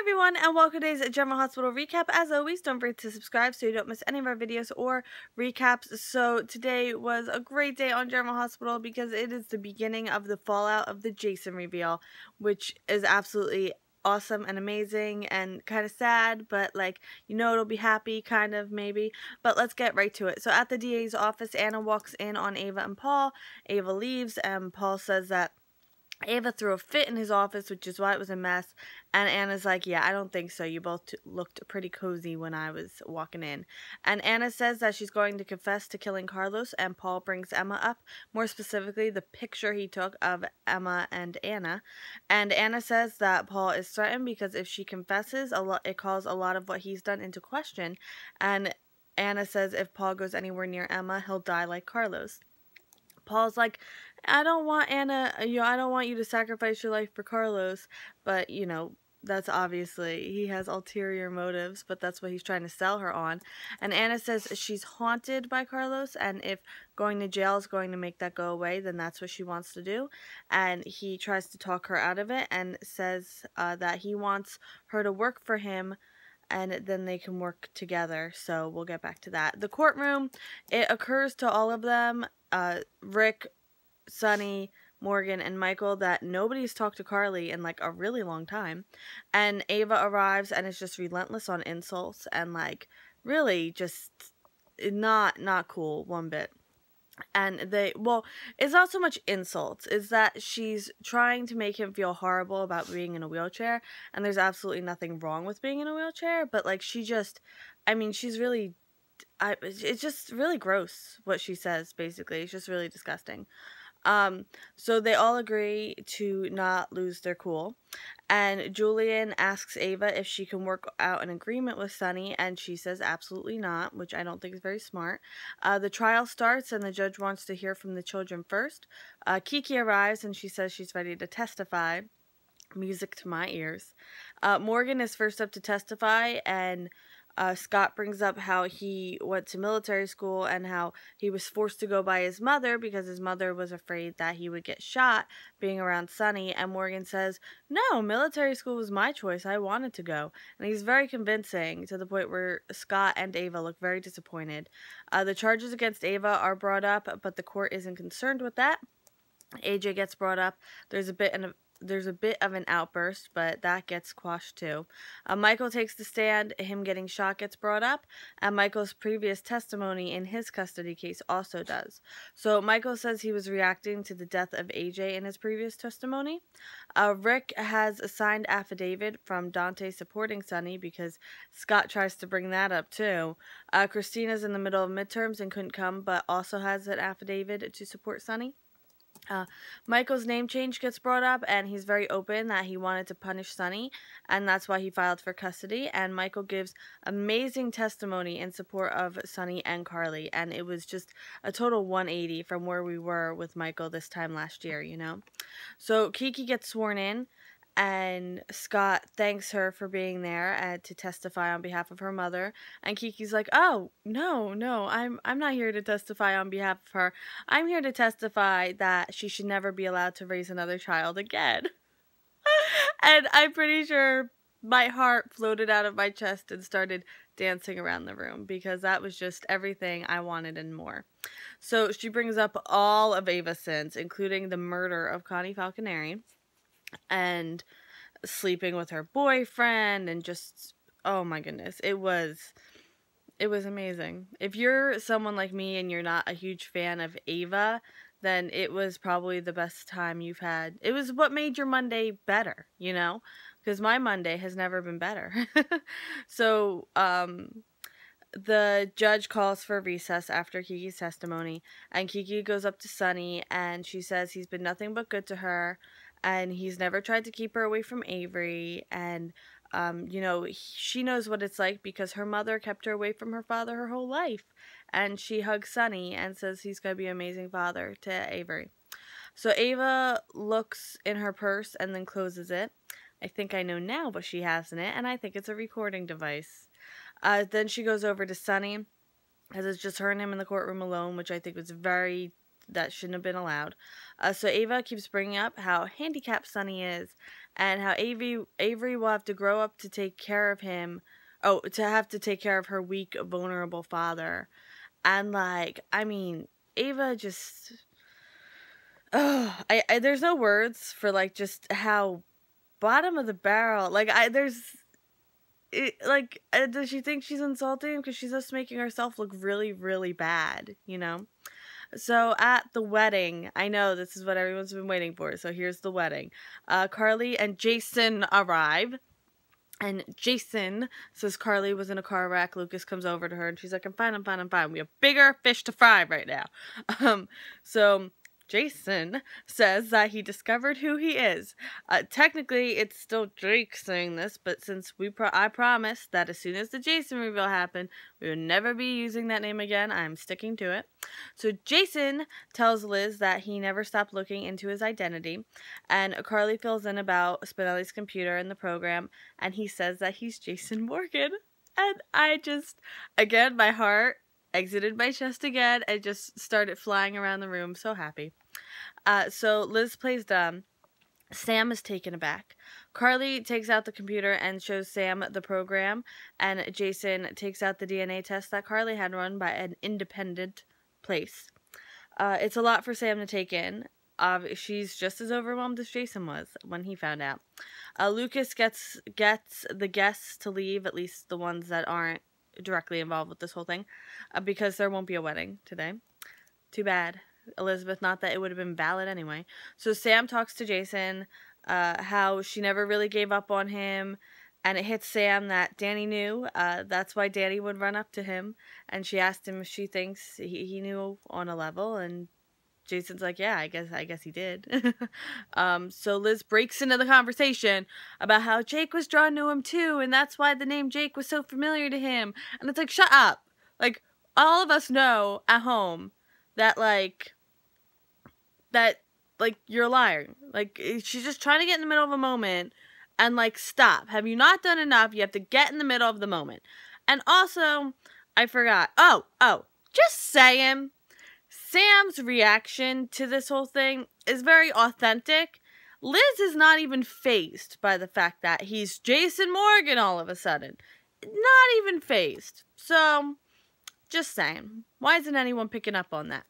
everyone, and welcome to today's General Hospital recap. As always, don't forget to subscribe so you don't miss any of our videos or recaps. So today was a great day on General Hospital because it is the beginning of the fallout of the Jason reveal, which is absolutely awesome and amazing and kind of sad, but like, you know, it'll be happy, kind of, maybe. But let's get right to it. So at the DA's office, Anna walks in on Ava and Paul. Ava leaves, and Paul says that Ava threw a fit in his office, which is why it was a mess. And Anna's like, yeah, I don't think so. You both looked pretty cozy when I was walking in. And Anna says that she's going to confess to killing Carlos, and Paul brings Emma up, more specifically the picture he took of Emma and Anna. And Anna says that Paul is threatened because if she confesses, it calls a lot of what he's done into question. And Anna says if Paul goes anywhere near Emma, he'll die like Carlos. Paul's like, I don't want Anna, I don't want you to sacrifice your life for Carlos, but, that's obviously, he has ulterior motives, but that's what he's trying to sell her on. And Anna says she's haunted by Carlos, and if going to jail is going to make that go away, then that's what she wants to do. And he tries to talk her out of it and says that he wants her to work for him, and then they can work together. So we'll get back to that. The courtroom, it occurs to all of them, Rick, Sonny, Morgan, and Michael, that nobody's talked to Carly in like a really long time. And Ava arrives and is just relentless on insults and like really just not cool one bit. And it's not so much insults, it's that she's trying to make him feel horrible about being in a wheelchair, and there's absolutely nothing wrong with being in a wheelchair, but like she's really, it's just really gross what she says, basically. It's just really disgusting. So they all agree to not lose their cool, and Julian asks Ava if she can work out an agreement with Sonny, and she says absolutely not, which I don't think is very smart. The trial starts, and the judge wants to hear from the children first. Kiki arrives, and she says she's ready to testify. Music to my ears. Morgan is first up to testify, and Scott brings up how he went to military school and how he was forced to go by his mother because his mother was afraid that he would get shot being around Sonny. And Morgan says, no, military school was my choice. I wanted to go. And he's very convincing to the point where Scott and Ava look very disappointed. The charges against Ava are brought up, but the court isn't concerned with that. AJ gets brought up. There's a bit of an outburst, but that gets quashed too. Michael takes the stand. Him getting shot gets brought up, and Michael's previous testimony in his custody case also does. So Michael says he was reacting to the death of AJ in his previous testimony. Rick has a signed affidavit from Dante supporting Sonny because Scott tries to bring that up too. Kristina's in the middle of midterms and couldn't come, but also has an affidavit to support Sonny. Michael's name change gets brought up, and he's very open that he wanted to punish Sonny, and that's why he filed for custody. And Michael gives amazing testimony in support of Sonny and Carly, and it was just a total 180 from where we were with Michael this time last year, So Kiki gets sworn in, and Scott thanks her for being there to testify on behalf of her mother. And Kiki's like, oh, no, I'm not here to testify on behalf of her. I'm here to testify that she should never be allowed to raise another child again. And I'm pretty sure my heart floated out of my chest and started dancing around the room because that was just everything I wanted and more. So she brings up all of Ava's sins, including the murder of Connie Falconeri, and sleeping with her boyfriend, and just, oh my goodness, it was amazing. If you're someone like me and you're not a huge fan of Ava, then it was probably the best time you've had. It was what made your Monday better, because my Monday has never been better. So the judge calls for recess after Kiki's testimony, and Kiki goes up to Sonny, and she says he's been nothing but good to her, and he's never tried to keep her away from Avery, and, she knows what it's like because her mother kept her away from her father her whole life, and she hugs Sonny and says he's going to be an amazing father to Avery. So Ava looks in her purse and then closes it. I think I know now what she has in it, and I think it's a recording device. Then she goes over to Sonny, as it's just her and him in the courtroom alone, which I think was that shouldn't have been allowed. So Ava keeps bringing up how handicapped Sonny is, and how Avery will have to grow up to take care of him. Oh, to have to take care of her weak, vulnerable father. And, like, I mean, Ava just... Oh, there's no words for, like, just how bottom of the barrel. Like, does she think she's insulting? Because she's just making herself look really, really bad, you know? So at the wedding, I know this is what everyone's been waiting for, so here's the wedding. Carly and Jason arrive. And Jason says Carly was in a car wreck. Lucas comes over to her and she's like, I'm fine, I'm fine, I'm fine. We have bigger fish to fry right now. So Jason says that he discovered who he is. Technically, it's still Jake saying this, but since I promised that as soon as the Jason reveal happened, we would never be using that name again, I'm sticking to it. So Jason tells Liz that he never stopped looking into his identity, and Carly fills in about Spinelli's computer and the program, and he says that he's Jason Morgan. And I just, again, my heart exited my chest again and just started flying around the room. So happy. So Liz plays dumb. Sam is taken aback. Carly takes out the computer and shows Sam the program, and Jason takes out the DNA test that Carly had run by an independent place. It's a lot for Sam to take in. She's just as overwhelmed as Jason was when he found out. Lucas gets the guests to leave, at least the ones that aren't directly involved with this whole thing, because there won't be a wedding today. Too bad, Elizabeth. Not that it would have been valid anyway. So Sam talks to Jason, how she never really gave up on him, and it hits Sam that Danny knew. That's why Danny would run up to him, and she asked him if she thinks he knew on a level, and Jason's like, yeah, I guess he did. So Liz breaks into the conversation about how Jake was drawn to him too, and that's why the name Jake was so familiar to him. And it's like, shut up. Like, all of us know at home that, you're a liar. Like, she's just trying to get in the middle of a moment, and, like, stop. Have you not done enough? You have to get in the middle of the moment. And also, I forgot. Oh, just saying. Sam's reaction to this whole thing is very authentic. Liz is not even fazed by the fact that he's Jason Morgan all of a sudden. Not even fazed. So, just saying. Why isn't anyone picking up on that?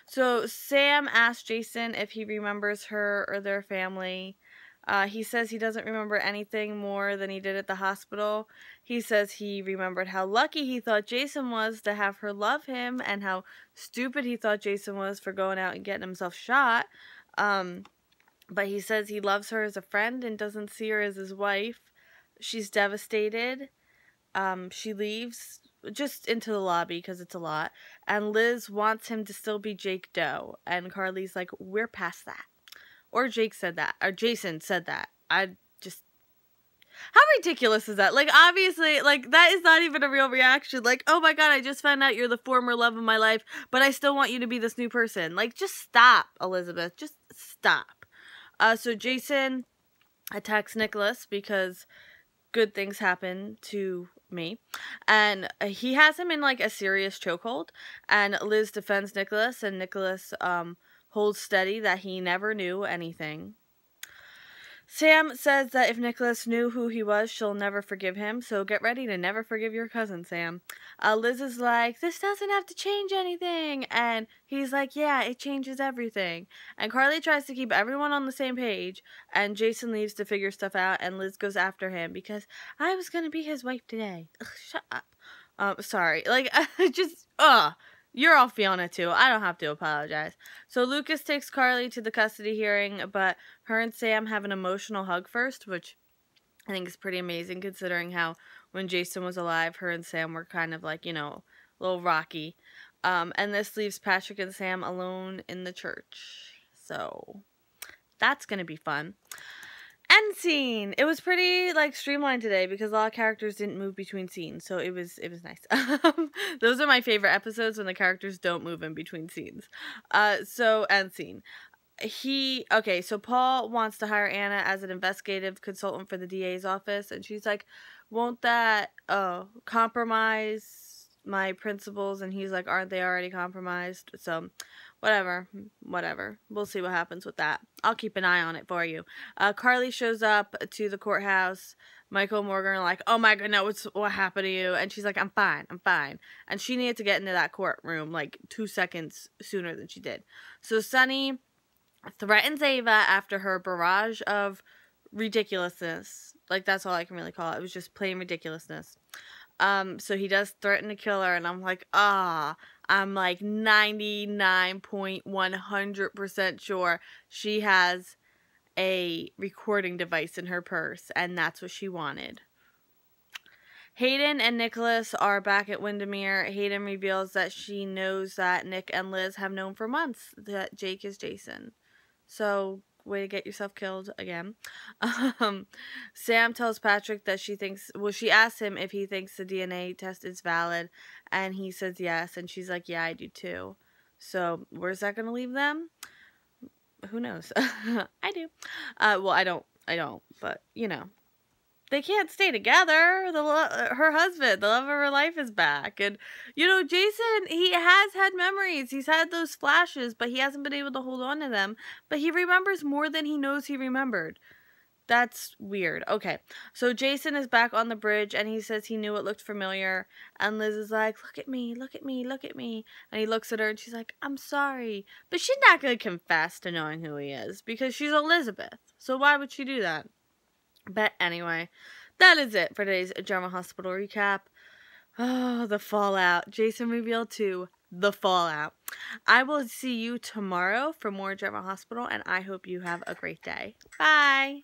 So, Sam asks Jason if he remembers her or their family. He says he doesn't remember anything more than he did at the hospital. He says he remembered how lucky he thought Jason was to have her love him, and how stupid he thought Jason was for going out and getting himself shot. But he says he loves her as a friend and doesn't see her as his wife. She's devastated. She leaves just into the lobby because it's a lot. And Liz wants him to still be Jake Doe. And Carly's like, we're past that. Or Jake said that. Or Jason said that. I just... How ridiculous is that? Like, obviously, like, that is not even a real reaction. Like, oh my god, I just found out you're the former love of my life, but I still want you to be this new person. Like, just stop, Elizabeth. Just stop. So Jason attacks Nicholas because good things happen to me. And he has him in, like, a serious chokehold. And Liz defends Nicholas, and Nicholas, holds steady that he never knew anything. Sam says that if Nicholas knew who he was, she'll never forgive him, so get ready to never forgive your cousin, Sam. Liz is like, this doesn't have to change anything, and he's like, yeah, it changes everything. And Carly tries to keep everyone on the same page, and Jason leaves to figure stuff out, and Liz goes after him because I was gonna be his wife today. Ugh, shut up. Sorry. Like, you're all feeling it too. I don't have to apologize. So Lucas takes Carly to the custody hearing, but her and Sam have an emotional hug first, which I think is pretty amazing considering how when Jason was alive, her and Sam were kind of like, you know, a little rocky. And this leaves Patrick and Sam alone in the church. So that's going to be fun. End scene. It was pretty, like, streamlined today because a lot of characters didn't move between scenes, so it was nice. Those are my favorite episodes when the characters don't move in between scenes. So end scene. So Paul wants to hire Anna as an investigative consultant for the DA's office, and she's like, won't that compromise my principles? And he's like, aren't they already compromised? So whatever. We'll see what happens with that. I'll keep an eye on it for you. Carly shows up to the courthouse. Michael and Morgan are like, oh my god, no, what happened to you? And she's like, I'm fine. And she needed to get into that courtroom like 2 seconds sooner than she did. So Sonny threatens Ava after her barrage of ridiculousness. Like, that's all I can really call it. It was just plain ridiculousness. So he does threaten to kill her, and I'm like, I'm like 99.100% sure she has a recording device in her purse, and that's what she wanted. Hayden and Nicholas are back at Windermere. Hayden reveals that she knows that Nick and Liz have known for months that Jake is Jason. So, way to get yourself killed again. Sam tells Patrick that she asks him if he thinks the DNA test is valid, and he says yes, and she's like, yeah, I do too. So, where's that going to leave them? Who knows? I do. Well, I don't, but, you know. They can't stay together. Her husband, the love of her life, is back. And, you know, Jason, he has had memories. He's had those flashes, but he hasn't been able to hold on to them. But he remembers more than he knows he remembered. That's weird. Okay, so Jason is back on the bridge, and he says he knew it looked familiar. And Liz is like, look at me. And he looks at her, and she's like, I'm sorry. But she's not going to confess to knowing who he is, because she's Elizabeth. So why would she do that? But anyway, that is it for today's General Hospital recap. Oh, the fallout. Jason Revealed 2, the fallout. I will see you tomorrow for more General Hospital, and I hope you have a great day. Bye!